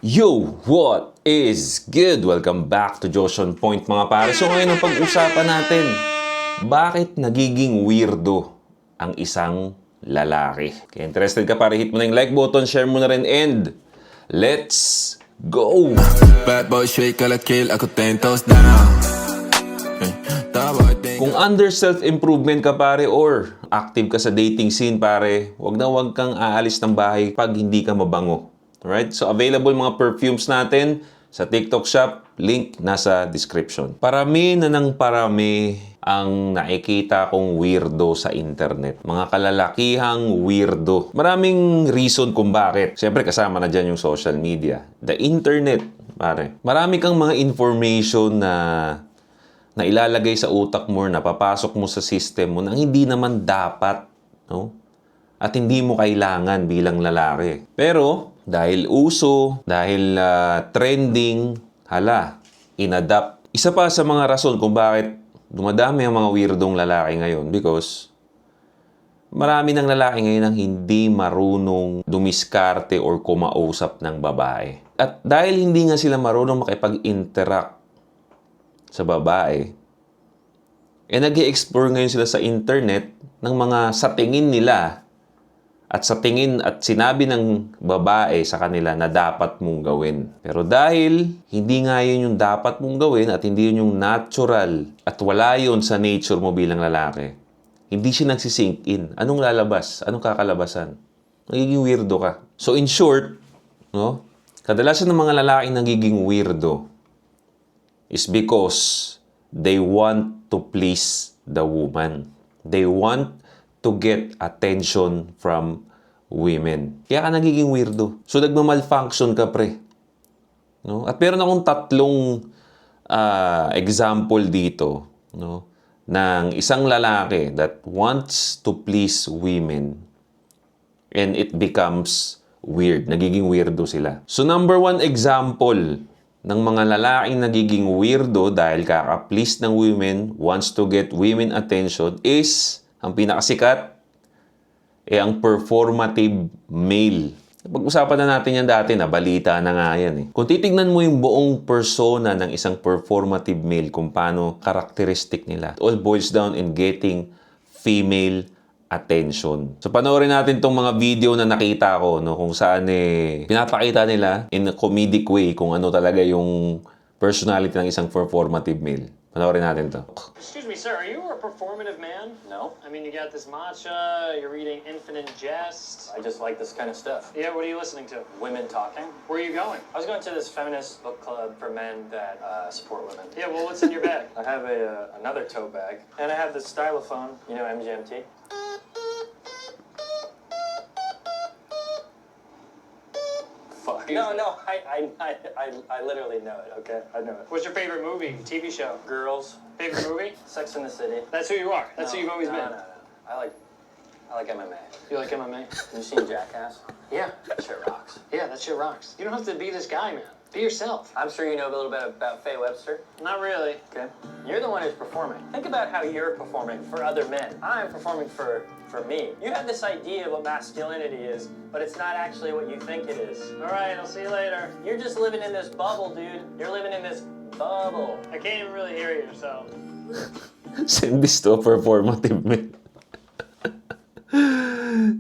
Yo! What is good? Welcome back to Joshon Point mga pare. So ngayon ang pag-usapan natin, bakit nagiging weirdo ang isang lalaki? Kaya interested ka pare, hit mo na yung like button, share mo na rin, and let's go! Bad boy shake ala kill, ako 10 toes down. Kung under self-improvement ka pare or active ka sa dating scene pare, wag kang aalis ng bahay pag hindi ka mabango. Alright? So available mga perfumes natin sa TikTok shop, link nasa description. Parami na ng parami ang nakikita kong weirdo sa internet. Mga kalalakihang weirdo. Maraming reason kung bakit. Siyempre kasama na dyan yung social media. The internet, pare. Marami kang mga information na ilalagay sa utak mo, na papasok mo sa system mo na hindi naman dapat, no? At hindi mo kailangan bilang lalaki. Pero dahil uso, dahil trending, inadapt. Isa pa sa mga rason kung bakit dumadami ang mga weirdong lalaki ngayon because marami ng lalaki ngayon ang hindi marunong dumiskarte or kumausap ng babae. At dahil hindi nga sila marunong makipag-interact sa babae, nag-i-explore ngayon sila sa internet ng mga sa tingin nila at sa tingin at sinabi ng babae sa kanila na dapat mong gawin. Pero dahil hindi nga yun yung dapat mong gawin at hindi yun yung natural at wala yun sa nature mo bilang lalaki, hindi siya nagsisink in. Anong lalabas? Anong kakalabasan? Nagiging weirdo ka. So in short, no, kadalasan ng mga lalaki nagiging weirdo is because they want to please the woman. They want to get attention from women. Kaya ka nagiging weirdo. So, nagmamalfunction ka, pre. No? At meron akong tatlong example dito, no, ng isang lalaki that wants to please women and it becomes weird. Nagiging weirdo sila. So, number one example ng mga lalaking nagiging weirdo dahil kaka-please ng women, wants to get women attention is ang pinakasikat, ang performative male. Pag-usapan na natin yan dati, na balita na nga yan. Kung titignan mo yung buong persona ng isang performative male, kung paano characteristic nila, it all boils down in getting female attention. So panoorin natin tong mga video na nakita ko, no, kung saan pinapakita nila in a comedic way kung ano talaga yung personality ng isang performative male. Panoorin natin to. Excuse me, sir, are you a performative man? No. I mean, you got this matcha, you're reading Infinite Jest. I just like this kind of stuff. Yeah, what are you listening to? Women talking. Where are you going? I was going to this feminist book club for men that support women. Yeah, well, what's in your bag? I have another tote bag, and I have this stylophone, you know, MGMT. Fuck. No, I literally know it, okay? I know it. What's your favorite movie, TV show? Girls, Favorite movie? Sex in the City. That's who you are. That's who you've always been. No. I like MMA. You like MMA? You seen Jackass? Yeah. That shit rocks. Yeah, that shit rocks. You don't have to be this guy, man. Be yourself. I'm sure you know a little bit about Faye Webster. Not really. Okay. You're the one who's performing. Think about how you're performing for other men. I'm performing for me. You have this idea of what masculinity is, but it's not actually what you think it is. All right, I'll see you later. You're just living in this bubble, dude. You're living in this bubble. I can't even really hear you, so. Send this to a performative male.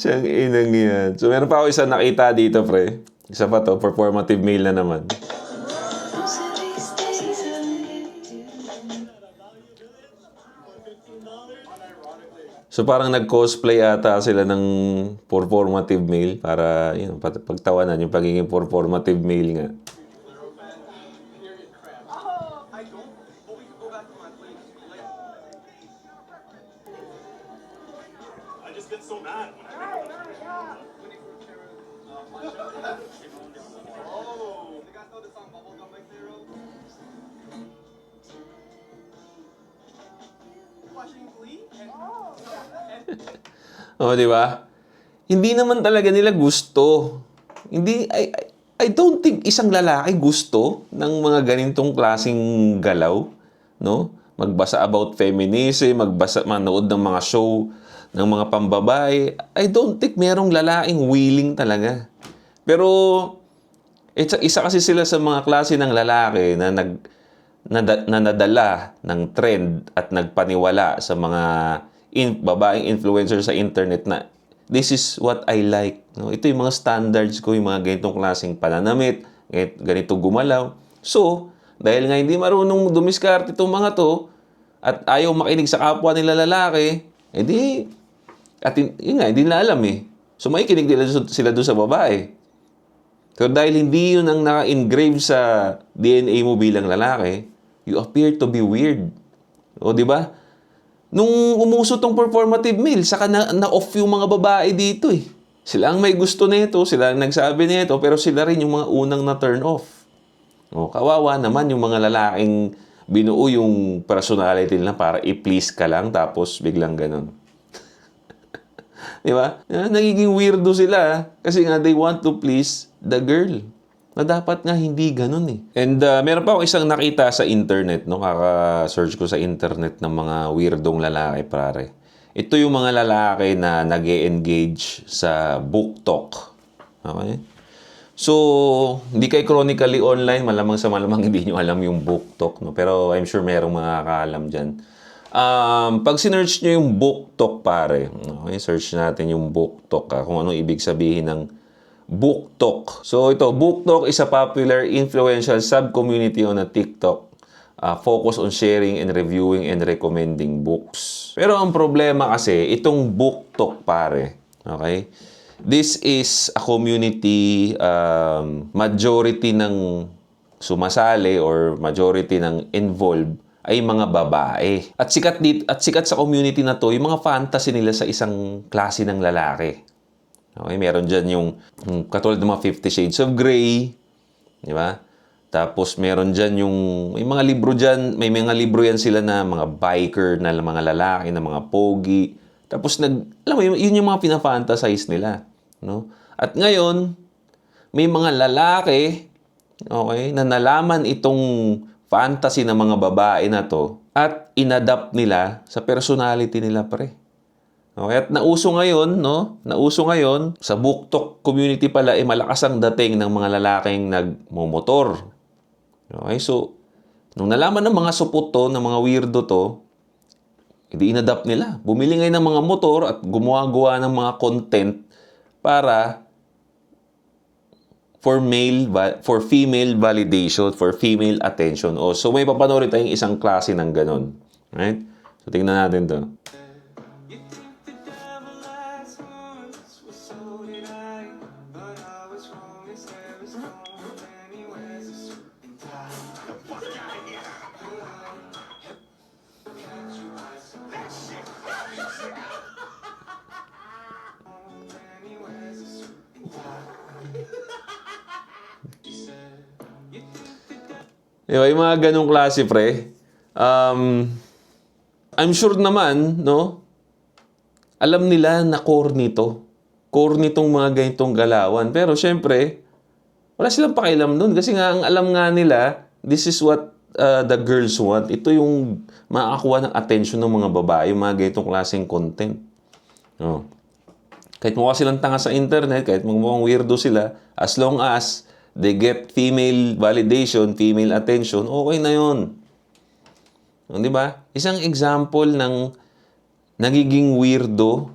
Tiyang inang yan. So meron pa ako isa nakita dito, pre. Isa pa to, performative male na naman. So parang nag-cosplay ata sila ng performative male para pagtawanan yung pagiging performative male nga. I just get so mad when I think about it. Oh, you guys know the song Bubblegum by Zero? Watching Glee? Oh, di ba? Hindi naman talaga nila gusto. I don't think isang lalaki gusto ng mga ganitong klaseng galaw, no? Magbasa about feminism, manood ng mga show ng mga pambabae. I don't think merong lalaking willing talaga. Pero Isa kasi sila sa mga klase ng lalaki na nadala ng trend at nagpaniwala sa mga babaeng influencer sa internet na this is what I like. No? Ito yung mga standards ko, yung mga ganitong klaseng pananamit, ganito gumalaw. So, dahil nga hindi marunong dumiskarte itong mga to at ayaw makinig sa kapwa nila lalaki, edi, at yun nga, hindi nila alam eh. So, makikinig sila doon sa babae. So, dahil hindi yun ang naka-engrave sa DNA mo bilang lalaki, you appear to be weird. O, di ba? Nung umuso tong performative male, saka na-off yung mga babae dito eh. Sila ang may gusto nito, sila ang nagsabi nito, pero sila rin yung mga unang na-turn off. O, kawawa naman yung mga lalaking binuo yung personality nila para i-please ka lang, tapos biglang ganun. Di ba? Nagiging weirdo sila kasi nga they want to please the girl. Na dapat nga hindi ganun eh. And meron pa akong isang nakita sa internet, no? Kaka-search ko sa internet ng mga weirdong lalaki, pare. Ito yung mga lalaki na nag-e-engage sa book talk. Okay? So, hindi kayo chronically online, malamang sa malamang hindi nyo alam yung book talk, no? Pero I'm sure merong mga kakaalam dyan. Pag sinearch nyo yung book talk, pare, okay? Search natin yung book talk, kung ano ibig sabihin ng book talk. So ito, book talk is a popular influential sub-community on a TikTok focus on sharing and reviewing and recommending books. Pero ang problema kasi, itong book talk, pare, okay? This is a community, majority ng sumasali or majority ng involved ay mga babae. At sikat sa community na to, yung mga fantasy nila sa isang klase ng lalaki. Okay, meron dyan yung katulad ng mga 50 Shades of Grey, di ba? Tapos meron dyan may mga libro dyan, may mga libro yan sila na mga biker na mga lalaki, na mga pogi. Tapos alam mo, yun yung mga pinafantasize nila, no? At ngayon, may mga lalaki, okay, na nalaman itong fantasy ng mga babae na to at inadapt nila sa personality nila, pre. Okay, at nauso ngayon, no? Nauso ngayon, sa BookTok community pala, malakas ang dating ng mga lalaking nagmomotor. Okay, so, nung nalaman ng mga supot to, ng mga weirdo to, hindi inadapt nila. Bumili ngayon ng mga motor at gumawa ng mga content para for female validation, for female attention. O, so, may papanoorin tayong isang klase ng ganun. Right? So, tingnan natin to. Yung mga ganong klase, pre. I'm sure naman, no? Alam nila na core nito. Core nitong mga ganitong galawan. Pero syempre, wala silang pakialam nun. Kasi nga, ang alam nga nila, this is what the girls want. Ito yung makakuha ng attention ng mga babae, yung mga ganitong klaseng content. No? Kahit mukha silang tanga sa internet, kahit mukhang weirdo sila, as long as they get female validation, female attention, okay na yun. Di ba? Isang example ng nagiging weirdo,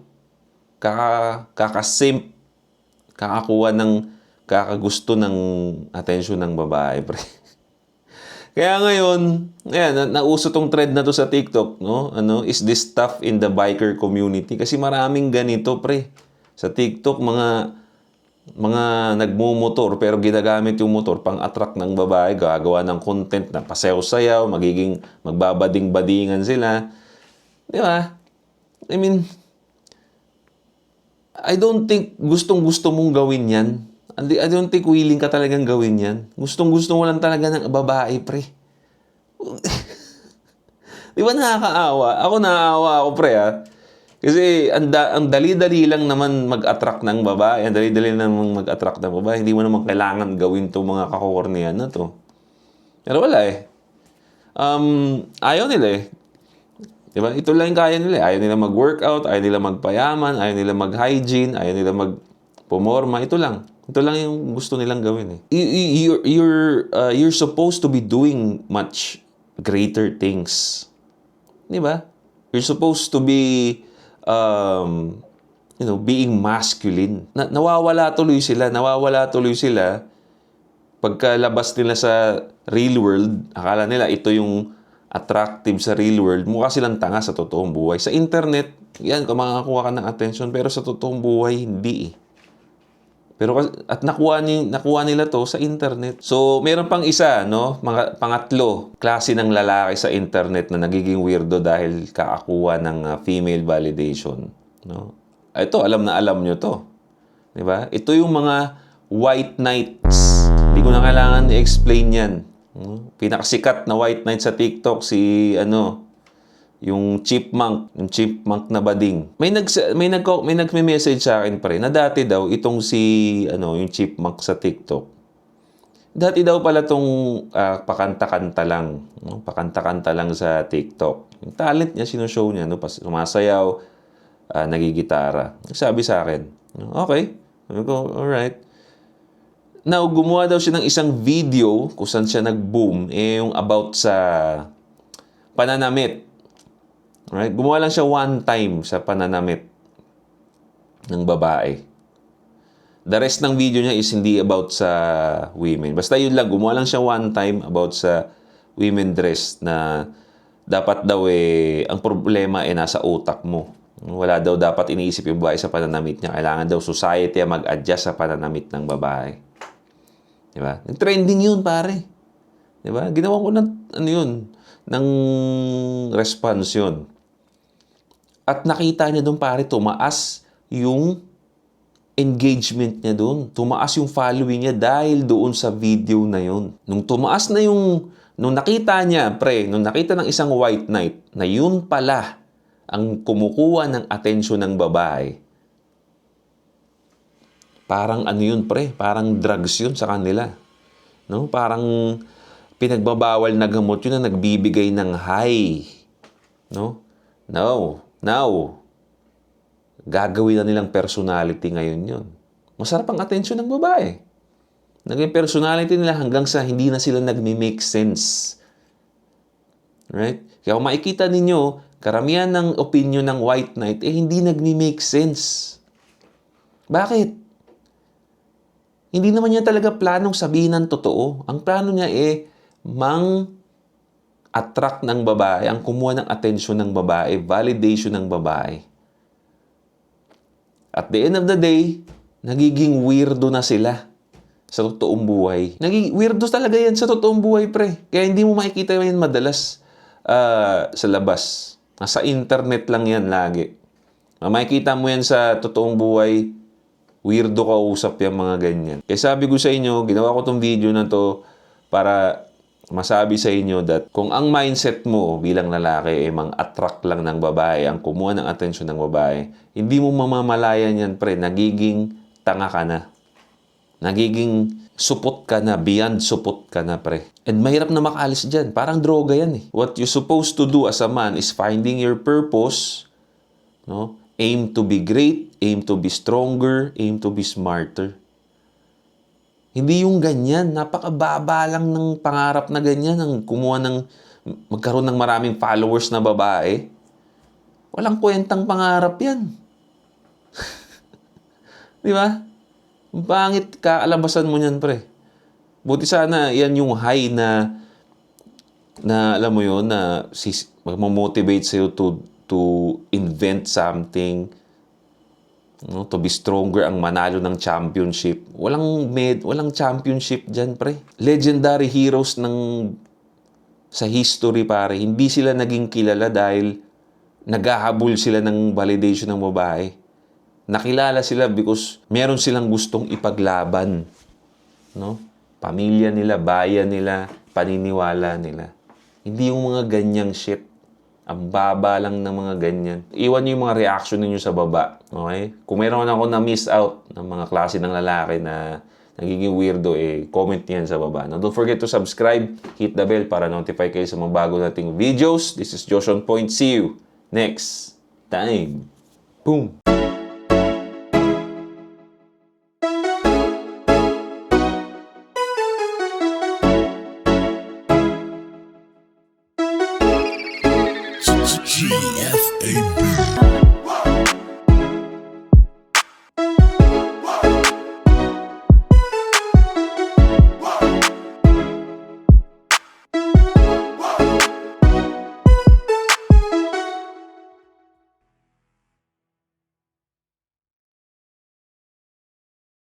kakasimp, kakakuha ng kakagusto ng attention ng babae, pre. Kaya ngayon, ayan, nauso tong trend na to sa TikTok, no? Is this stuff in the biker community? Kasi maraming ganito, pre. Sa TikTok, mga nagmumotor pero ginagamit yung motor pang-attract ng babae, gagawa ng content na pasayaw-sayaw, magbabading-badingan sila. Di ba? I mean, I don't think gustong-gusto mong gawin yan. I don't think willing ka talagang gawin yan. Gustong-gusto mo lang talaga ng babae, pre. Di ba nakakaawa? Ako nakakaawa ako, pre, ha? Kasi ang dali-dali lang naman mag-attract ng babae. Ang dali-dali naman mag-attract ng babae. Hindi mo naman kailangan gawin itong mga kakornian na to. Pero wala eh. Ayaw nila eh. Diba? Ito lang yung kaya nila eh. Ayaw nila mag-workout, ayaw nila magpayaman, ayaw nila mag-hygiene, ayaw nila mag-pumorma. Ito lang. Ito lang yung gusto nilang gawin eh. You're supposed to be doing much greater things. Di ba? You're supposed to be, being masculine. Nawawala tuloy sila. Pagkalabas nila sa real world, akala nila ito yung attractive sa real world. Mukha silang tanga sa totoong buhay. Sa internet, yan, makakuha ka ng attention. Pero sa totoong buhay, hindi eh. At nakuha nila to sa internet. So, meron pang isa, no? Pangatlo, klase ng lalaki sa internet na nagiging weirdo dahil kakakuha ng female validation. No? Ito, alam na alam nyo to. Diba? Ito yung mga white knights. Hindi ko na kailangan i-explain yan. No? Pinakasikat na white knight sa TikTok, yung chipmunk na bading. May nagme-message sa akin pre na dati daw itong yung chipmunk sa TikTok. Dati daw pala tong pakanta-kanta lang, no? Pakanta-kanta lang sa TikTok. Yung talent niya sinushow niya, no? Sumasayaw, nagigitara. Sabi sa akin, okay. Sabi ko, alright. Now, gumawa daw siya ng isang video kung saan siya nag-boom, yung about sa pananamit. Right? Gumawa lang siya one time sa pananamit ng babae. The rest ng video niya is hindi about sa women. Basta yun lang, gumawa lang siya one time about sa women dress na dapat daw ang problema nasa utak mo. Wala daw dapat iniisip yung babae sa pananamit niya. Kailangan daw society mag-adjust sa pananamit ng babae. Diba? Trending yun, pare. Diba? Ginawa ko ng response yun. At nakita niya doon, pare, tumaas yung engagement niya doon. Tumaas yung following niya dahil doon sa video na yun. Nung nakita niya, nung nakita ng isang white knight na yun pala ang kumukuha ng atensyon ng babae, parang parang drugs yun sa kanila. No? Parang pinagbabawal na gamot yun na nagbibigay ng high. No? Now, gagawin na nilang personality ngayon yun. Masarap ang atensyon ng babae. Naging personality nila hanggang sa hindi na sila nagme-make sense. Right? Kaya kung makikita ninyo, karamihan ng opinion ng white knight, hindi nagme-make sense. Bakit? Hindi naman niya talaga planong sabihin ng totoo. Ang plano niya attract ng babae, ang kumuha ng atensyon ng babae, validation ng babae. At the end of the day, nagiging weirdo na sila sa totoong buhay. Weirdo talaga yan sa totoong buhay, pre. Kaya hindi mo makikita yan madalas sa labas. Nasa internet lang yan lagi. Makikita mo yan sa totoong buhay, weirdo ka usap yung mga ganyan. Kaya sabi ko sa inyo, ginawa ko tong video na to para masabi sa inyo that kung ang mindset mo bilang lalaki mang-attract lang ng babae, ang kumuha ng atensyon ng babae, hindi mo mamamalayan yan, pre. Nagiging tanga ka na. Nagiging supot ka na, beyond supot ka na, pre. And mahirap na makaalis dyan. Parang droga yan eh. What you're supposed to do as a man is finding your purpose, no? Aim to be great, aim to be stronger, aim to be smarter. Hindi yung ganyan. Napakababa lang ng pangarap na ganyan. Magkaroon ng maraming followers na babae. Walang kwentang pangarap yan. Di ba? Ang pangit, kaalabasan mo yan, pre. Buti sana yan yung high na alam mo yun, na mag-motivate sa'yo to invent something, no, to be stronger, ang manalo ng championship. Walang championship dyan, pre. Legendary heroes sa history, pare. Hindi sila naging kilala dahil naghahabol sila ng validation ng babae. Nakilala sila because meron silang gustong ipaglaban. No? Pamilya nila, bayan nila, paniniwala nila. Hindi yung mga ganyang shit. Ang baba lang ng mga ganyan. Iwan nyo yung mga reaction ninyo sa baba. Okay? Kung meron ako na miss out ng mga klase ng lalaki na nagiging weirdo, comment niyan sa baba. Now, don't forget to subscribe, hit the bell para notify kayo sa mga bago nating videos. This is Josh on Point. See you next time. Boom! GFAB.